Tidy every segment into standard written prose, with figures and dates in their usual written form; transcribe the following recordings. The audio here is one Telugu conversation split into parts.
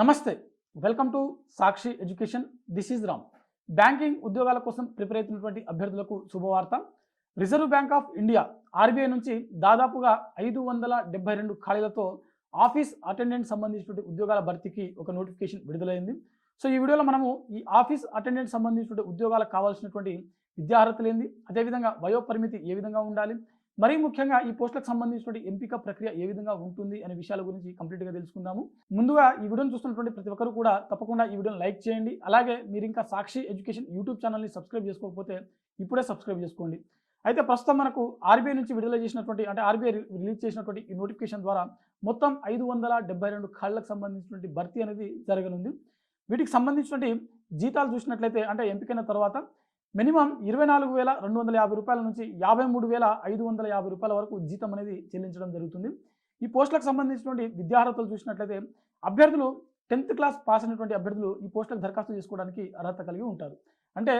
నమస్తే. Welcome to Sakshi education. This is Ram. Banking ఉద్యోగాల కోసం ప్రిపేర్ అవుతున్నటువంటి అభ్యర్థులకు శుభవార్త. Reserve bank of India RBI నుంచి దాదాపుగా 572 ఖాళీలతో ఆఫీస్ అటెండెంట్ సంబంధించినటువంటి ఉద్యోగాల భర్తీకి ఒక నోటిఫికేషన్ విడుదలైంది. సో ఈ వీడియోలో మనము ఈ ఆఫీస్ అటెండెంట్ సంబంధించినటువంటి ఉద్యోగాలకు కావాల్సినటువంటి విద్యార్హతలు ఏంది, అదేవిధంగా వయోపరిమితి ఏ విధంగా ఉండాలి, మరీ ముఖ్యంగా ఈ పోస్టులకు సంబంధించినటువంటి ఎంపిక ప్రక్రియ ఏ విధంగా ఉంటుంది అనే విషయాల గురించి కంప్లీట్గా తెలుసుకుందాము. ముందుగా ఈ వీడియోని చూస్తున్నటువంటి ప్రతి ఒక్కరు కూడా తప్పకుండా ఈ వీడియోని లైక్ చేయండి. అలాగే మీరు ఇంకా సాక్షి ఎడ్యుకేషన్ యూట్యూబ్ ఛానల్ని సబ్స్క్రైబ్ చేసుకోకపోతే ఇప్పుడే సబ్స్క్రైబ్ చేసుకోండి. అయితే ప్రస్తుతం మనకు ఆర్బీఐ నుంచి విడుదల చేసినటువంటి ఆర్బీఐ రిలీజ్ చేసినటువంటి ఈ నోటిఫికేషన్ ద్వారా మొత్తం 572 ఖాళీలకు సంబంధించినటువంటి భర్తీ అనేది జరగనుంది. వీటికి సంబంధించినటువంటి జీతాలు చూసినట్లయితే ఎంపికైన తర్వాత మినిమం 24,250 రూపాయల నుంచి 53,550 రూపాయల వరకు జీతం అనేది చెల్లించడం జరుగుతుంది. ఈ పోస్టులకు సంబంధించినటువంటి విద్యార్హతలు చూసినట్లయితే అభ్యర్థులు 10th క్లాస్ పాస్ అయినటువంటి అభ్యర్థులు ఈ పోస్టులకు దరఖాస్తు చేసుకోవడానికి అర్హత కలిగి ఉంటారు. అంటే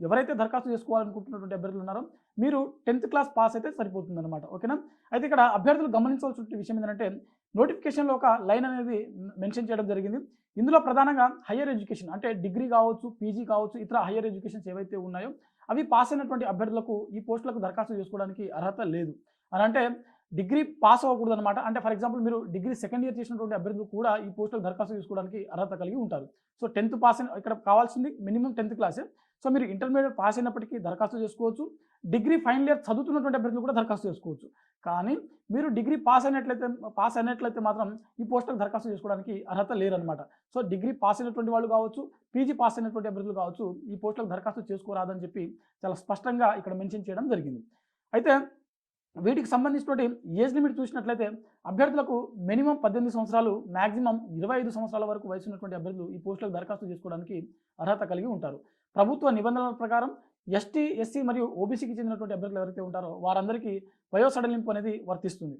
ఎవరైతే దరఖాస్తు చేసుకోవాలనుకుంటున్నటువంటి అభ్యర్థులు ఉన్నారో మీరు 10th క్లాస్ పాస్ అయితే సరిపోతుంది అనమాట. ఓకేనా. అయితే ఇక్కడ అభ్యర్థులు గమనించవలసిన విషయం ఏంటంటే నోటిఫికేషన్లో ఒక లైన్ అనేది మెన్షన్ చేయడం జరిగింది. ఇందులో ప్రధానంగా హయ్యర్ ఎడ్యుకేషన్ అంటే డిగ్రీ కావచ్చు, పీజీ కావచ్చు, ఇతర హయ్యర్ ఎడ్యుకేషన్స్ ఏవైతే ఉన్నాయో అవి పాస్ అయినటువంటి అభ్యర్థులకు ఈ పోస్టులకు దరఖాస్తు చేసుకోవడానికి అర్హత లేదు. అని అంటే డిగ్రీ పాస్ అవ్వకూడదు అనమాట. అంటే ఫర్ ఎగ్జాంపుల్ మీరు డిగ్రీ సెకండ్ ఇయర్ చేసినటువంటి అభ్యర్థులు కూడా ఈ పోస్టులకు దరఖాస్తు చేసుకోవడానికి అర్హత కలిగి ఉంటారు. సో 10th పాస్ ఇక్కడ కావాల్సింది మినిమం 10th క్లాసే. సో మీరు ఇంటర్మీడియట్ పాస్ అయినప్పటికీ దరఖాస్తు చేసుకోవచ్చు. డిగ్రీ ఫైనల్ ఇయర్ చదువుతున్నటువంటి అభ్యర్థులు కూడా దరఖాస్తు చేసుకోవచ్చు. కానీ మీరు డిగ్రీ పాస్ అయినట్లయితే మాత్రం ఈ పోస్టులకు దరఖాస్తు చేసుకోవడానికి అర్హత లేరనమాట. సో డిగ్రీ పాస్ అయినటువంటి వాళ్ళు కావచ్చు, పీజీ పాస్ అయినటువంటి అభ్యర్థులు కావచ్చు, ఈ పోస్టులకు దరఖాస్తు చేసుకోరాదని చెప్పి చాలా స్పష్టంగా ఇక్కడ మెన్షన్ చేయడం జరిగింది. అయితే వీటికి సంబంధించినటువంటి ఏజ్ లిమిట్ చూసినట్లయితే అభ్యర్థులకు మినిమం 18 సంవత్సరాలు, మ్యాక్సిమం 25 సంవత్సరాల వరకు వయసు ఉన్నటువంటి అభ్యర్థులు ఈ పోస్టులకు దరఖాస్తు చేసుకోవడానికి అర్హత కలిగి ఉంటారు. ప్రభుత్వ నిబంధనల ప్రకారం ఎస్టీ, ఎస్సీ మరియు ఓబీసీకి చెందినటువంటి అభ్యర్థులు ఎవరైతే ఉంటారో వారందరికీ వయో సడలింపు అనేది వర్తిస్తుంది.